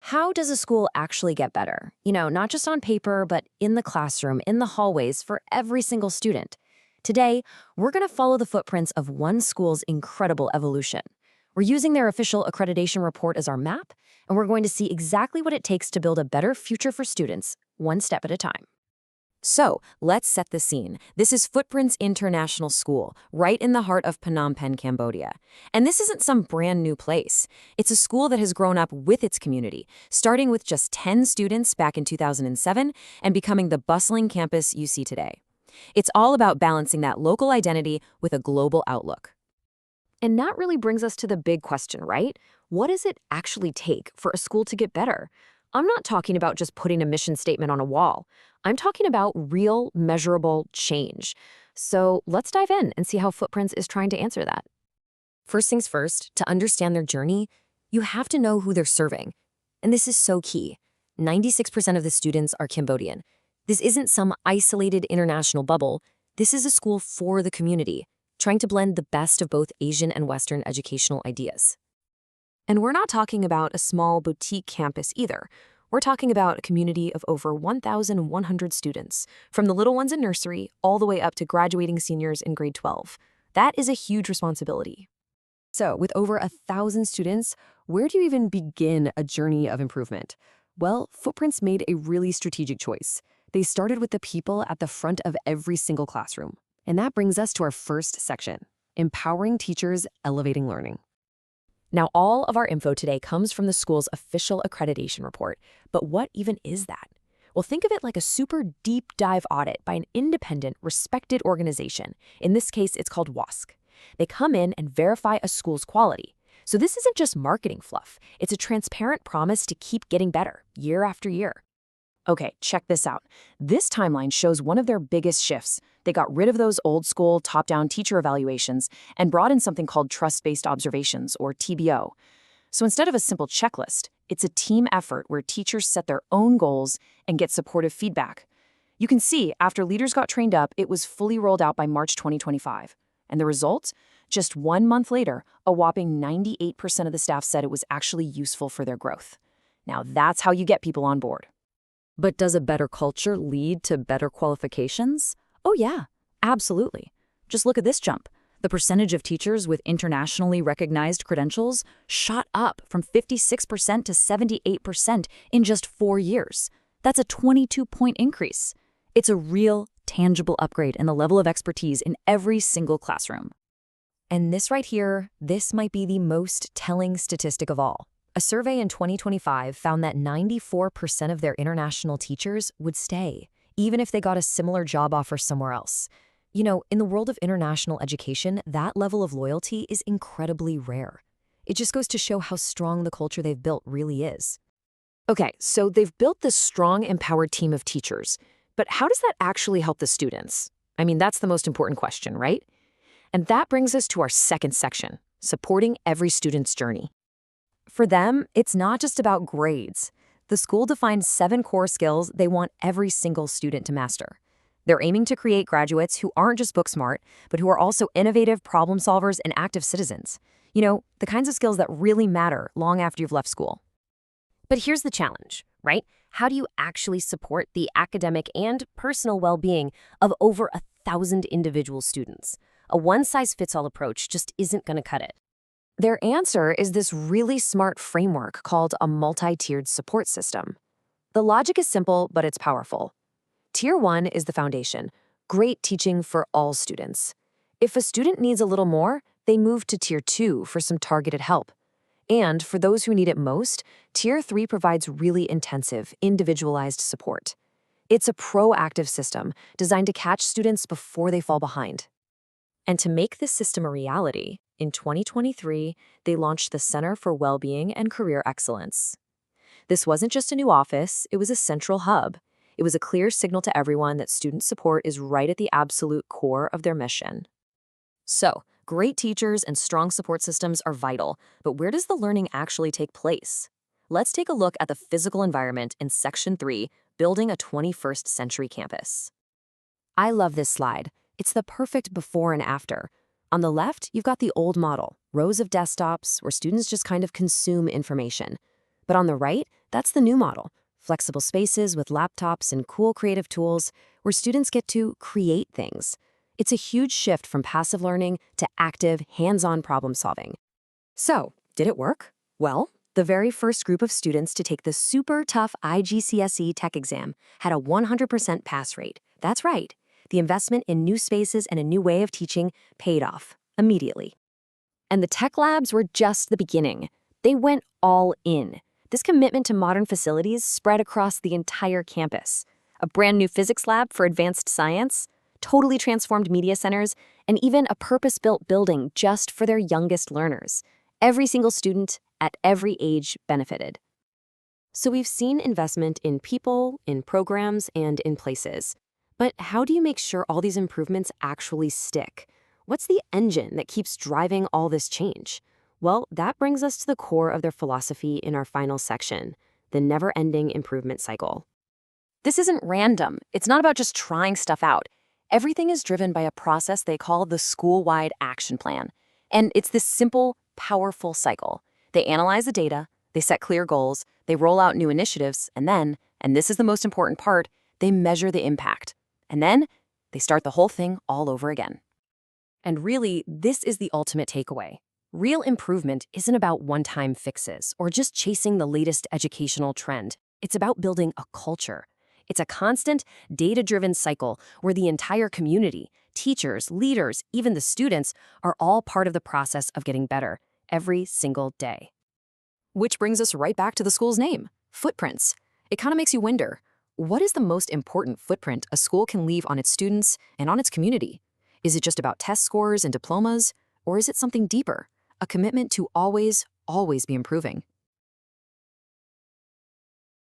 How does a school actually get better? Not just on paper, but in the classroom, in the hallways, for every single student. Today, we're going to follow the footprints of one school's incredible evolution. We're using their official accreditation report as our map, and we're going to see exactly what it takes to build a better future for students, one step at a time. So, let's set the scene. This is Footprints International School, right in the heart of Phnom Penh, Cambodia. And this isn't some brand new place. It's a school that has grown up with its community, starting with just 10 students back in 2007 and becoming the bustling campus you see today. It's all about balancing that local identity with a global outlook. And that really brings us to the big question, right? What does it actually take for a school to get better? I'm not talking about just putting a mission statement on a wall. I'm talking about real, measurable change. So let's dive in and see how Footprints is trying to answer that. First things first, to understand their journey, you have to know who they're serving. And this is so key. 96% of the students are Cambodian. This isn't some isolated international bubble. This is a school for the community, trying to blend the best of both Asian and Western educational ideas. And we're not talking about a small boutique campus either. We're talking about a community of over 1,100 students, from the little ones in nursery all the way up to graduating seniors in grade 12. That is a huge responsibility. So, with over 1,000 students, where do you even begin a journey of improvement? Well, Footprints made a really strategic choice. They started with the people at the front of every single classroom. And that brings us to our first section, empowering teachers, elevating learning. Now, all of our info today comes from the school's official accreditation report. But what even is that? Well, think of it like a super deep dive audit by an independent, respected organization. In this case, it's called WASC. They come in and verify a school's quality. So this isn't just marketing fluff. It's a transparent promise to keep getting better, year after year. Okay, check this out. This timeline shows one of their biggest shifts. They got rid of those old school top-down teacher evaluations and brought in something called trust-based observations, or TBO. So instead of a simple checklist, it's a team effort where teachers set their own goals and get supportive feedback. You can see, after leaders got trained up, it was fully rolled out by March 2025. And the result? Just 1 month later, a whopping 98% of the staff said it was actually useful for their growth. Now that's how you get people on board. But does a better culture lead to better qualifications? Oh yeah, absolutely. Just look at this jump. The percentage of teachers with internationally recognized credentials shot up from 56% to 78% in just 4 years. That's a 22-point increase. It's a real, tangible upgrade in the level of expertise in every single classroom. And this right here, this might be the most telling statistic of all. A survey in 2025 found that 94% of their international teachers would stay, even if they got a similar job offer somewhere else. In the world of international education, that level of loyalty is incredibly rare. It just goes to show how strong the culture they've built really is. Okay, so they've built this strong, empowered team of teachers, but how does that actually help the students? I mean, that's the most important question, right? And that brings us to our second section, supporting every student's journey. For them, it's not just about grades. The school defines 7 core skills they want every single student to master. They're aiming to create graduates who aren't just book smart, but who are also innovative problem solvers and active citizens. The kinds of skills that really matter long after you've left school. But here's the challenge, right? How do you actually support the academic and personal well-being of over 1,000 individual students? A one-size-fits-all approach just isn't going to cut it. Their answer is this really smart framework called a multi-tiered support system. The logic is simple, but it's powerful. Tier 1 is the foundation, great teaching for all students. If a student needs a little more, they move to Tier 2 for some targeted help. And for those who need it most, Tier 3 provides really intensive, individualized support. It's a proactive system designed to catch students before they fall behind. And to make this system a reality, in 2023, they launched the Center for Wellbeing and Career Excellence. This wasn't just a new office, it was a central hub. It was a clear signal to everyone that student support is right at the absolute core of their mission. So, great teachers and strong support systems are vital, but where does the learning actually take place? Let's take a look at the physical environment in Section 3, Building a 21st Century Campus. I love this slide. It's the perfect before and after. On the left, you've got the old model, rows of desktops where students just kind of consume information. But on the right, that's the new model. Flexible spaces with laptops and cool creative tools where students get to create things. It's a huge shift from passive learning to active, hands-on problem solving. So, did it work? Well, the very first group of students to take the super tough IGCSE tech exam had a 100% pass rate. That's right. The investment in new spaces and a new way of teaching paid off immediately. And the tech labs were just the beginning. They went all in. This commitment to modern facilities spread across the entire campus. A brand new physics lab for advanced science, totally transformed media centers, and even a purpose-built building just for their youngest learners. Every single student at every age benefited. So we've seen investment in people, in programs, and in places. But how do you make sure all these improvements actually stick? What's the engine that keeps driving all this change? Well, that brings us to the core of their philosophy in our final section, the never-ending improvement cycle. This isn't random. It's not about just trying stuff out. Everything is driven by a process they call the school-wide action plan. And it's this simple, powerful cycle. They analyze the data, they set clear goals, they roll out new initiatives, and then, and this is the most important part, they measure the impact. And then, they start the whole thing all over again. And really, this is the ultimate takeaway. Real improvement isn't about one-time fixes or just chasing the latest educational trend. It's about building a culture. It's a constant, data-driven cycle where the entire community, teachers, leaders, even the students, are all part of the process of getting better every single day. Which brings us right back to the school's name, Footprints. It kind of makes you wonder, what is the most important footprint a school can leave on its students and on its community? Is it just about test scores and diplomas? Or is it something deeper? A commitment to always be improving?